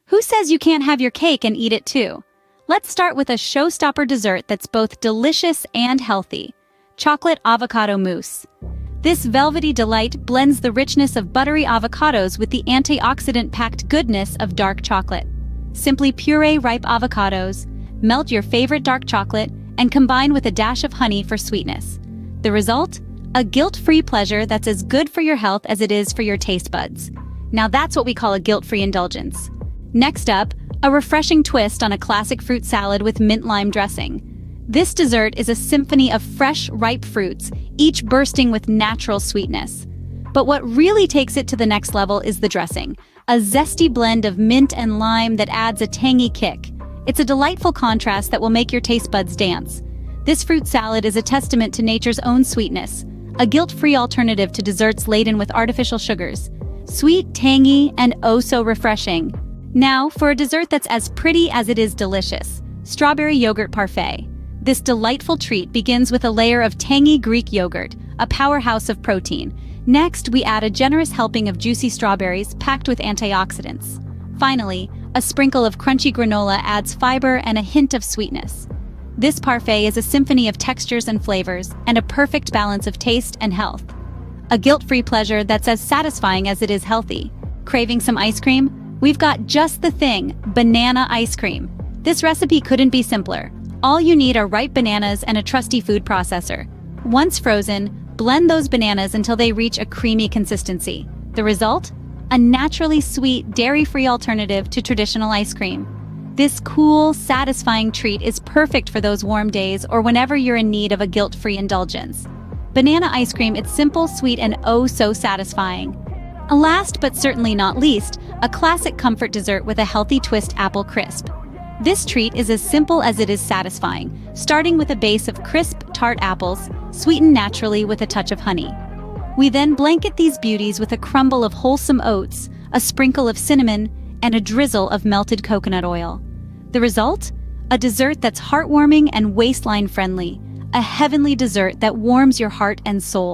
Who says you can't have your cake and eat it too? Let's start with a showstopper dessert that's both delicious and healthy: chocolate avocado mousse. This velvety delight blends the richness of buttery avocados with the antioxidant-packed goodness of dark chocolate. Simply puree ripe avocados, melt your favorite dark chocolate, and combine with a dash of honey for sweetness. The result? A guilt-free pleasure that's as good for your health as it is for your taste buds. Now that's what we call a guilt-free indulgence. Next up, a refreshing twist on a classic fruit salad with mint lime dressing. This dessert is a symphony of fresh, ripe fruits, each bursting with natural sweetness. But what really takes it to the next level is the dressing, a zesty blend of mint and lime that adds a tangy kick. It's a delightful contrast that will make your taste buds dance. This fruit salad is a testament to nature's own sweetness, a guilt-free alternative to desserts laden with artificial sugars. Sweet, tangy, and oh so refreshing. Now, for a dessert that's as pretty as it is delicious: strawberry yogurt parfait. This delightful treat begins with a layer of tangy Greek yogurt, a powerhouse of protein. Next, we add a generous helping of juicy strawberries packed with antioxidants. Finally, a sprinkle of crunchy granola adds fiber and a hint of sweetness. This parfait is a symphony of textures and flavors, and a perfect balance of taste and health. A guilt-free pleasure that's as satisfying as it is healthy. Craving some ice cream? We've got just the thing: banana ice cream. This recipe couldn't be simpler. All you need are ripe bananas and a trusty food processor. Once frozen, blend those bananas until they reach a creamy consistency. The result? A naturally sweet, dairy-free alternative to traditional ice cream. This cool, satisfying treat is perfect for those warm days or whenever you're in need of a guilt-free indulgence. Banana ice cream, it's simple, sweet, and oh so satisfying. Last but certainly not least, a classic comfort dessert with a healthy twist: apple crisp. This treat is as simple as it is satisfying, starting with a base of crisp, tart apples, sweetened naturally with a touch of honey. We then blanket these beauties with a crumble of wholesome oats, a sprinkle of cinnamon, and a drizzle of melted coconut oil. The result? A dessert that's heartwarming and waistline-friendly, a heavenly dessert that warms your heart and soul.